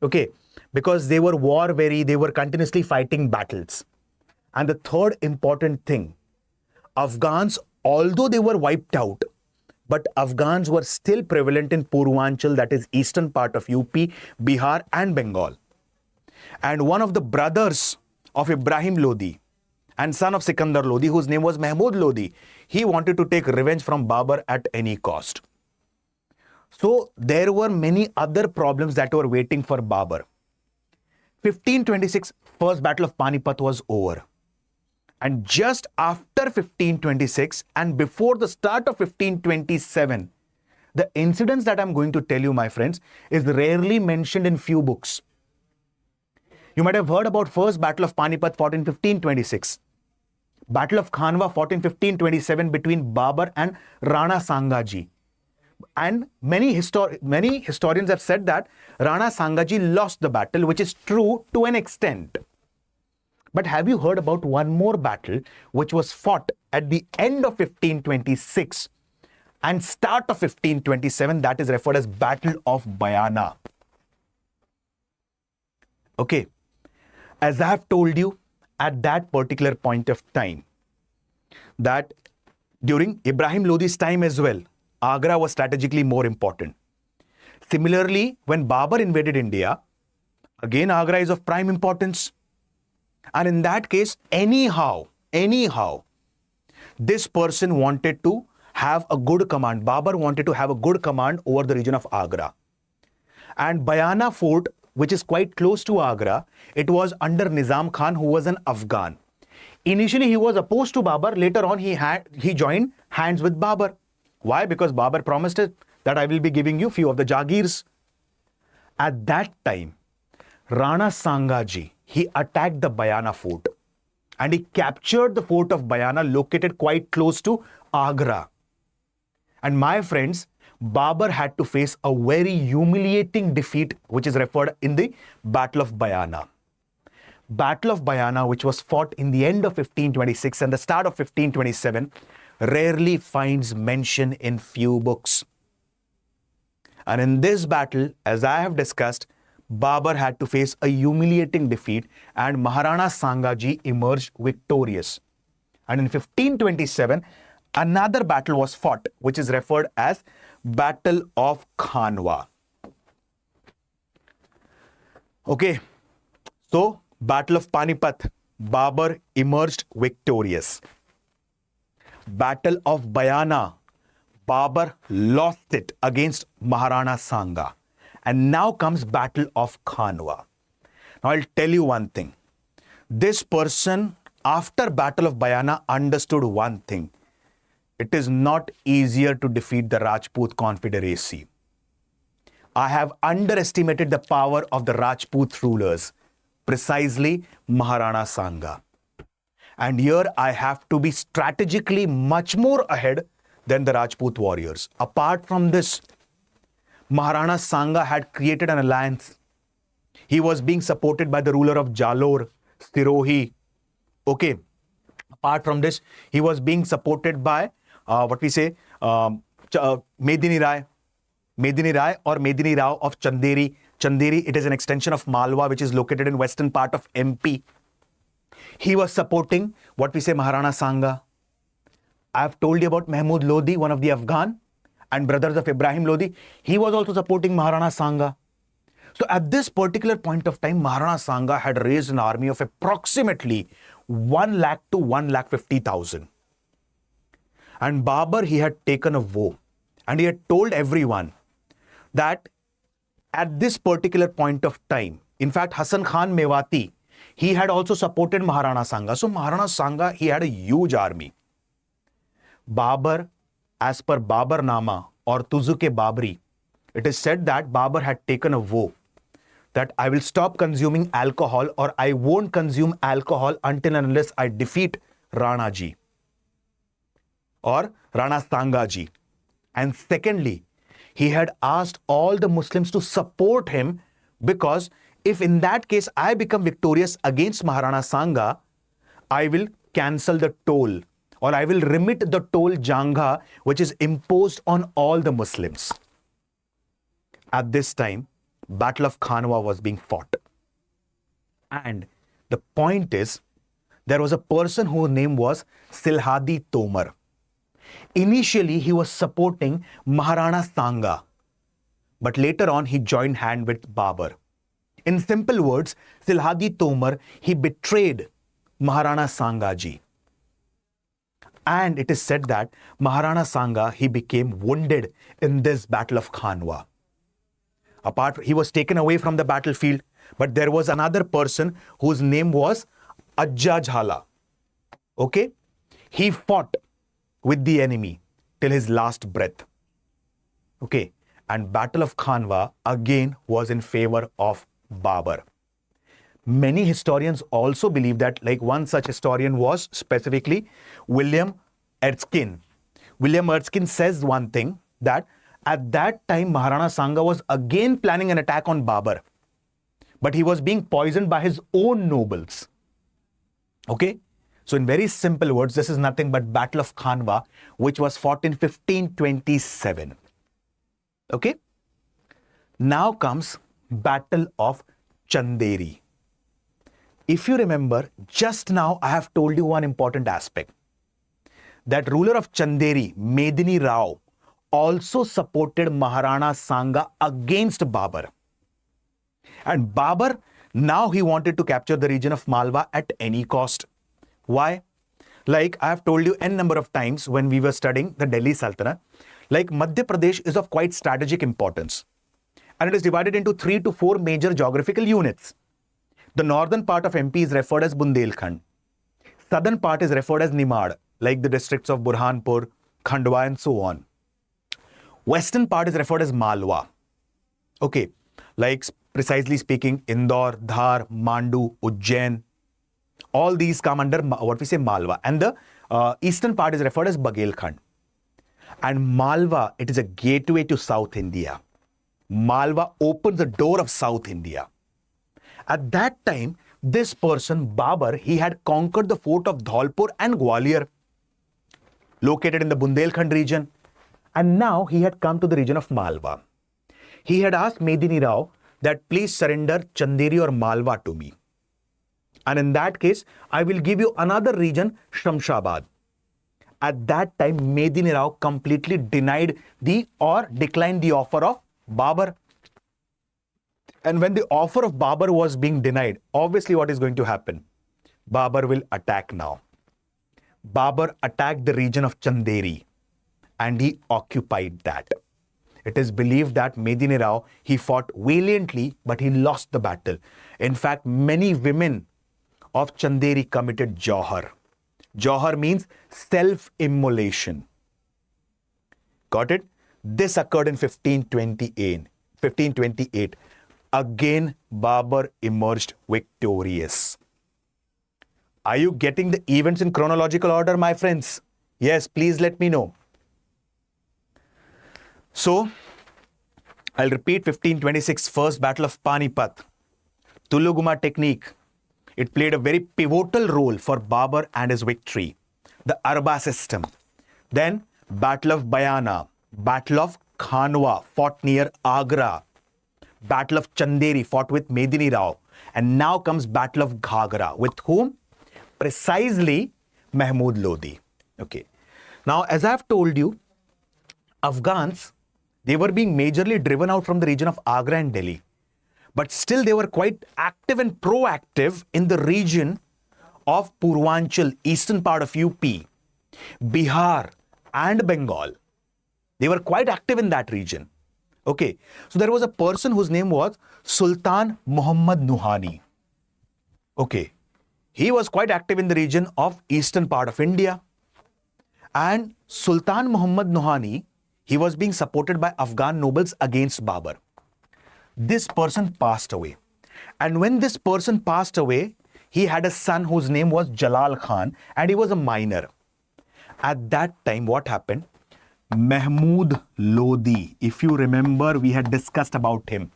Okay, because they were war weary, they were continuously fighting battles. And the third important thing, Afghans, although they were wiped out, but Afghans were still prevalent in Purvanchal, that is eastern part of UP, Bihar and Bengal. And one of the brothers of Ibrahim Lodi and son of Sikandar Lodi, whose name was Mahmud Lodi, he wanted to take revenge from Babur at any cost. So there were many other problems that were waiting for Babur. 1526, first battle of Panipat was over. And just after 1526 and before the start of 1527, the incidents that I'm going to tell you, my friends, is rarely mentioned in few books. You might have heard about first battle of Panipat fought in 1526. Battle of Khanwa fought in 1527 between Babur and Rana Sangaji. And many historians have said that Rana Sangaji lost the battle, which is true to an extent. But have you heard about one more battle which was fought at the end of 1526 and start of 1527, that is referred as Battle of Bayana. Okay, as I have told you at that particular point of time, that during Ibrahim Lodi's time as well, Agra was strategically more important. Similarly, when Babur invaded India, again Agra is of prime importance. And in that case, anyhow, this person wanted to have a good command. Babur wanted to have a good command over the region of Agra. And Bayana fort, which is quite close to Agra, it was under Nizam Khan, who was an Afghan. Initially, he was opposed to Babur. Later on, he joined hands with Babur. Why? Because Babur promised it that I will be giving you few of the Jagirs. At that time, Rana Sanga ji, he attacked the Bayana fort and he captured the fort of Bayana, located quite close to Agra. And my friends, Babur had to face a very humiliating defeat, which is referred in the Battle of Bayana. Battle of Bayana, which was fought in the end of 1526 and the start of 1527, rarely finds mention in few books. And in this battle, as I have discussed, Babur had to face a humiliating defeat and Maharana Sanga ji emerged victorious. And in 1527, another battle was fought, which is referred as Battle of Khanwa. Okay, so Battle of Panipat, Babur emerged victorious. Battle of Bayana, Babur lost it against Maharana Sanga. And now comes Battle of Khanwa. Now I'll tell you one thing. This person, after Battle of Bayana, understood one thing. It is not easier to defeat the Rajput Confederacy. I have underestimated the power of the Rajput rulers, precisely Maharana Sanga. And here I have to be strategically much more ahead than the Rajput warriors. Apart from this, Maharana Sanga had created an alliance. He was being supported by the ruler of Jalore, Sirohi. Okay. Apart from this, he was being supported by, Medini Rai. Medini Rai or Medini Rao of Chanderi. Chanderi, it is an extension of Malwa, which is located in western part of MP. He was supporting Maharana Sanga. I have told you about Mahmud Lodi, one of the Afghan and brothers of Ibrahim Lodi. He was also supporting Maharana Sanga. So at this particular point of time, Maharana Sanga had raised an army of approximately 1 lakh to 1,50,000. And Babur, he had taken a vow and he had told everyone that at this particular point of time, in fact, Hasan Khan Mewati, he had also supported Maharana Sanga. So Maharana Sanga, he had a huge army. Babur, as per Babur Nama or Tuzuke Babri, it is said that Babur had taken a vow that I will stop consuming alcohol or I won't consume alcohol until and unless I defeat Rana ji or Rana Sanga ji. And secondly, he had asked all the Muslims to support him, because if in that case I become victorious against Maharana Sanga, I will cancel the toll or I will remit the toll janga which is imposed on all the Muslims. At this time, Battle of Khanwa was being fought. And the point is, there was a person whose name was Silhadi Tomar. Initially, he was supporting Maharana Sanga, but later on, he joined hand with Babur. In simple words, Silhadi Tomar, he betrayed Maharana Sanga ji. And it is said that Maharana Sanga, he became wounded in this Battle of Khanwa. He was taken away from the battlefield, but there was another person whose name was Ajja Jhala. Okay? He fought with the enemy till his last breath. Okay? And Battle of Khanwa again was in favor of Babur. Many historians also believe that, like one such historian was specifically William Erskine. William Erskine says one thing, that at that time Maharana Sanga was again planning an attack on Babur, but he was being poisoned by his own nobles. Okay? So in very simple words, this is nothing but Battle of Khanwa, which was fought in 1527. Okay? Now comes Battle of Chanderi. If you remember, just now I have told you one important aspect. That ruler of Chanderi, Medini Rao, also supported Maharana Sanga against Babur. And Babur, now he wanted to capture the region of Malwa at any cost. Why? Like I have told you n number of times when we were studying the Delhi Sultanate, like Madhya Pradesh is of quite strategic importance. And it is divided into 3 to 4 major geographical units. The northern part of MP is referred as Bundelkhand. Southern part is referred as Nimad, like the districts of Burhanpur, Khandwa and so on. Western part is referred as Malwa. Okay, like precisely speaking, Indore, Dhar, Mandu, Ujjain, all these come under what we say Malwa. And the eastern part is referred as Bagelkhand. And Malwa, it is a gateway to South India. Malwa opens the door of South India. At that time, this person, Babur, he had conquered the fort of Dholpur and Gwalior, located in the Bundelkhand region. And now he had come to the region of Malwa. He had asked Medini Rao that please surrender Chanderi or Malwa to me. And in that case, I will give you another region, Shamshabad. At that time, Medini Rao completely declined the offer of Babur. And when the offer of Babur was being denied, obviously what is going to happen? Babur will attack now. Babur attacked the region of Chanderi and he occupied that. It is believed that Medini Rao, he fought valiantly, but he lost the battle. In fact, many women of Chanderi committed Johar. Johar means self-immolation. Got it? This occurred in 1528. Again, Babur emerged victorious. Are you getting the events in chronological order, my friends? Yes, please let me know. So, I'll repeat 1526, First Battle of Panipat. Tuluguma technique. It played a very pivotal role for Babur and his victory. The Arba system. Then, Battle of Bayana. Battle of Khanwa, fought near Agra. Battle of Chanderi, fought with Medini Rao. And now comes Battle of Ghagra. With whom? Precisely Mahmud Lodi. Okay. Now, as I have told you, Afghans, they were being majorly driven out from the region of Agra and Delhi. But still they were quite active and proactive in the region of Purvanchal, eastern part of UP, Bihar and Bengal. They were quite active in that region. Okay. So there was a person whose name was Sultan Muhammad Nuhani. Okay. He was quite active in the region of eastern part of India. And Sultan Muhammad Nuhani, he was being supported by Afghan nobles against Babur. This person passed away. And when this person passed away, he had a son whose name was Jalal Khan and he was a minor. At that time, what happened? Mahmud Lodi, if you remember, we had discussed about him.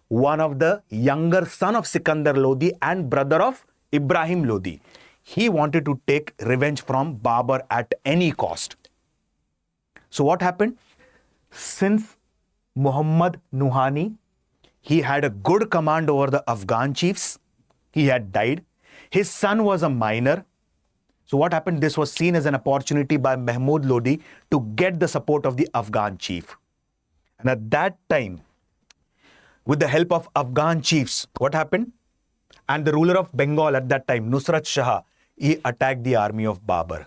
One of the younger son of Sikandar Lodi and brother of Ibrahim Lodi. He wanted to take revenge from Babur at any cost. So what happened? Since Muhammad Nuhani, he had a good command over the Afghan chiefs. He had died. His son was a minor. So what happened? This was seen as an opportunity by Mahmud Lodi to get the support of the Afghan chief. And at that time, with the help of Afghan chiefs, what happened? And the ruler of Bengal at that time, Nusrat Shah, he attacked the army of Babur.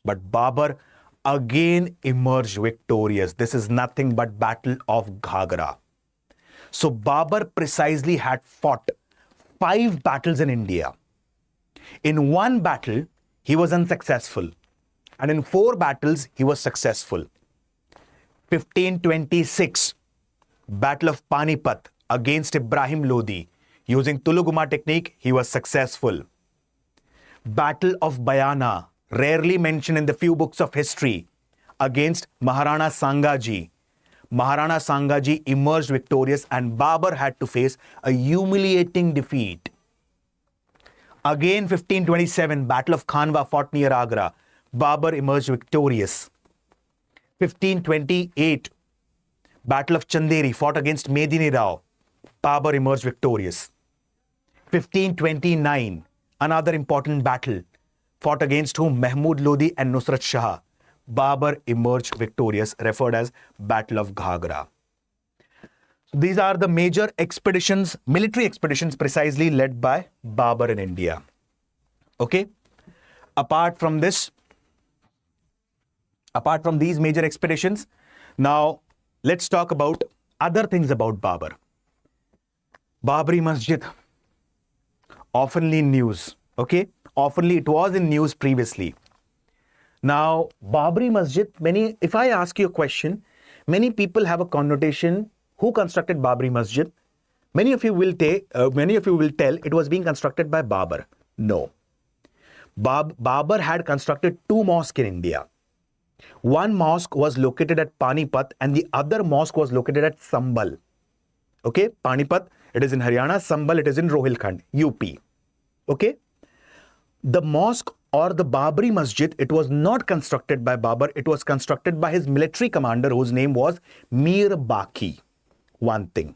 But Babur again emerged victorious. This is nothing but Battle of Ghagra. So Babur precisely had fought 5 battles in India. In one battle, he was unsuccessful. And in 4 battles, he was successful. 1526, Battle of Panipat against Ibrahim Lodi. Using Tuluguma technique, he was successful. Battle of Bayana, rarely mentioned in the few books of history, against Maharana Sangaji. Maharana Sangaji emerged victorious and Babur had to face a humiliating defeat. Again, 1527, Battle of Khanwa fought near Agra. Babur emerged victorious. 1528, Battle of Chanderi fought against Medini Rao. Babur emerged victorious. 1529, another important battle fought against whom? Mahmud Lodi and Nusrat Shah. Babur emerged victorious, referred as Battle of Ghagra. These are the major expeditions, military expeditions precisely led by Babur in India. Okay. Apart from these major expeditions, now let's talk about other things about Babur. Babri Masjid, oftenly in news. Okay. Oftenly, it was in news previously. Now, Babri Masjid, if I ask you a question, many people have a connotation. Who constructed Babri Masjid? Many of you will tell it was being constructed by Babur. No. Babur had constructed two mosques in India. One mosque was located at Panipat and the other mosque was located at Sambal. Okay, Panipat, it is in Haryana. Sambal, it is in Rohilkhand, UP. Okay. The mosque or the Babri Masjid, it was not constructed by Babur. It was constructed by his military commander whose name was Mir Baki. One thing.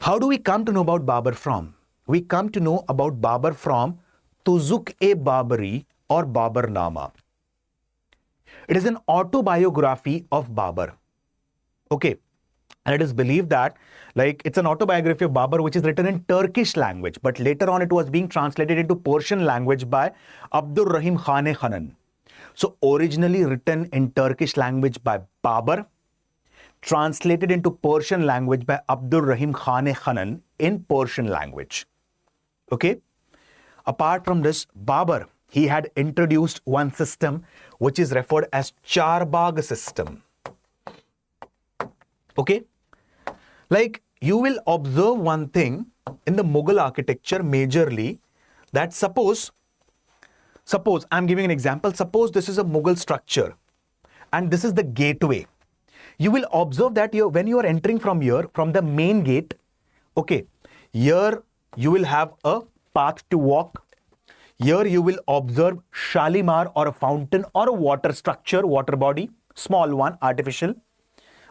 How do we come to know about Babur from? We come to know about Babur from Tuzuk-e-Babari or Baburnama. It is an autobiography of Babur. Okay. And it is believed that it's an autobiography of Babur which is written in Turkish language. But later on it was being translated into Persian language by Abdur Rahim Khane Khanan. So originally written in Turkish language by Babur, translated into Persian language by Abdur Rahim Khane Khanan in Persian language. Okay. Apart from this, Babur, he had introduced one system which is referred as Charbagh system. Okay. You will observe one thing in the Mughal architecture majorly, that suppose I'm giving an example. Suppose this is a Mughal structure and this is the gateway. You will observe that when you are entering from here, from the main gate, okay, here you will have a path to walk. Here you will observe Shalimar or a fountain or a water structure, water body, small one, artificial.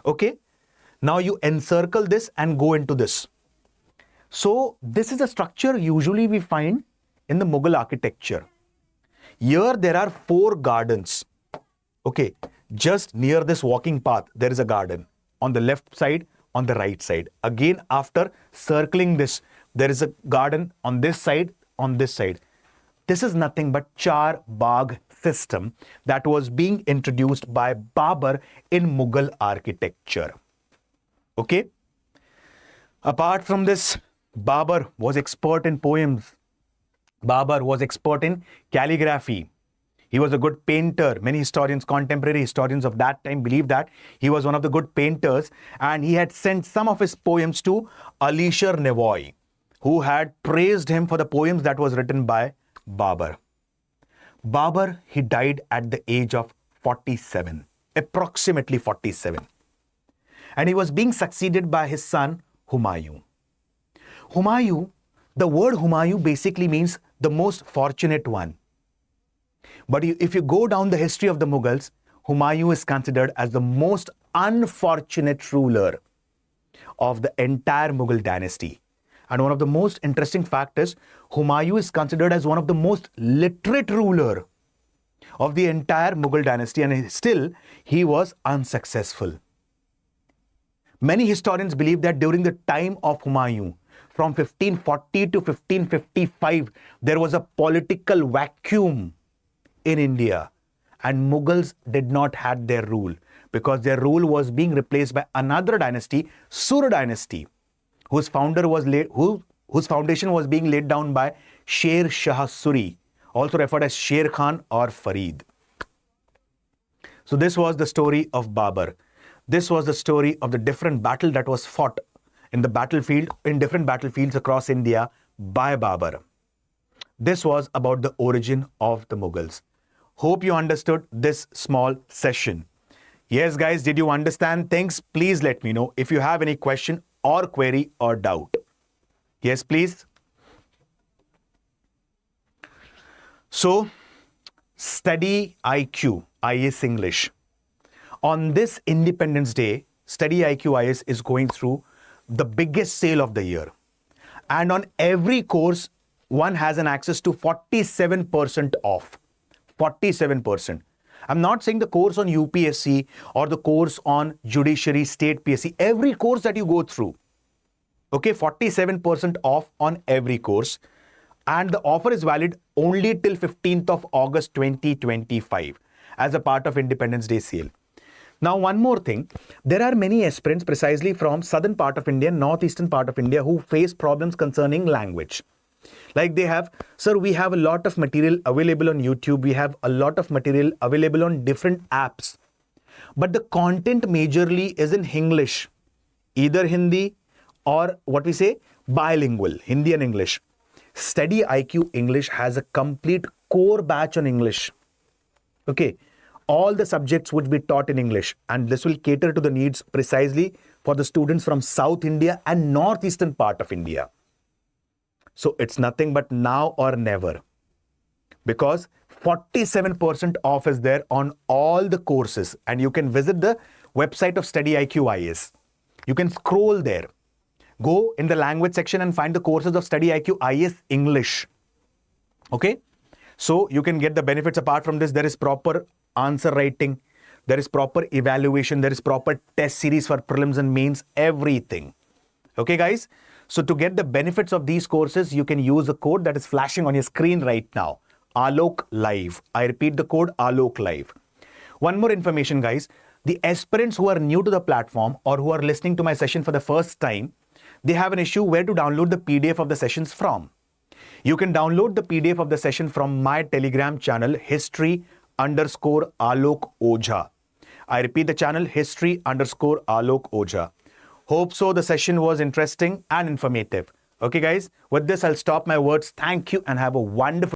Okay. Now you encircle this and go into this. So this is a structure usually we find in the Mughal architecture. Here there are 4 gardens. Okay. Just near this walking path, there is a garden on the left side, on the right side. Again, after circling this, there is a garden on this side, on this side. This is nothing but Charbagh system that was being introduced by Babur in Mughal architecture. Okay. Apart from this, Babur was expert in poems. Babur was expert in calligraphy. He was a good painter. Many historians, contemporary historians of that time believe that he was one of the good painters, and he had sent some of his poems to Alisher Nevoy, who had praised him for the poems that was written by Babur. Babur, he died at the age of 47, approximately 47. And he was being succeeded by his son, Humayun. Humayun, the word Humayun basically means the most fortunate one. But if you go down the history of the Mughals, Humayun is considered as the most unfortunate ruler of the entire Mughal dynasty. And one of the most interesting facts is Humayun is considered as one of the most literate ruler of the entire Mughal dynasty, and still he was unsuccessful. Many historians believe that during the time of Humayun, from 1540 to 1555, there was a political vacuum in India, and Mughals did not have their rule because their rule was being replaced by another dynasty, Sur dynasty, whose foundation was being laid down by Sher Shah Suri, also referred as Sher Khan or Farid. So this was the story of Babur. This was the story of the different battle that was fought in the battlefield, in different battlefields across India by Babur. This was about the origin of the Mughals. Hope you understood this small session. Yes, guys, did you understand things? Please let me know if you have any question or query or doubt. Yes, please. So, StudyIQ IS English. On this Independence Day, StudyIQ IS is going through the biggest sale of the year. And on every course, one has an access to 47% off. 47%. I'm not saying the course on UPSC or the course on Judiciary, State PSC, every course that you go through. Okay, 47% off on every course. And the offer is valid only till 15th of August 2025 as a part of Independence Day sale. Now, one more thing. There are many aspirants precisely from southern part of India, northeastern part of India who face problems concerning language. Like they have, sir, we have a lot of material available on YouTube. We have a lot of material available on different apps. But the content majorly is in English, either Hindi or what we say, bilingual, Hindi and English. StudyIQ English has a complete core batch on English. Okay, all the subjects would be taught in English, and this will cater to the needs precisely for the students from South India and northeastern part of India. So it's nothing but now or never, because 47% off is there on all the courses, and you can visit the website of StudyIQ IS. You can scroll there. Go in the language section and find the courses of StudyIQ IS English. Okay? So you can get the benefits. Apart from this, there is proper answer writing, there is proper evaluation, there is proper test series for prelims and mains, everything. Okay, guys? So to get the benefits of these courses, you can use the code that is flashing on your screen right now. Alok Live. I repeat the code, Alok Live. One more information, guys. The aspirants who are new to the platform or who are listening to my session for the first time, they have an issue where to download the PDF of the sessions from. You can download the PDF of the session from my Telegram channel, history_Alok Ojha. I repeat the channel, history_Alok Ojha. Hope so the session was interesting and informative. Okay, guys, with this, I'll stop my words. Thank you and have a wonderful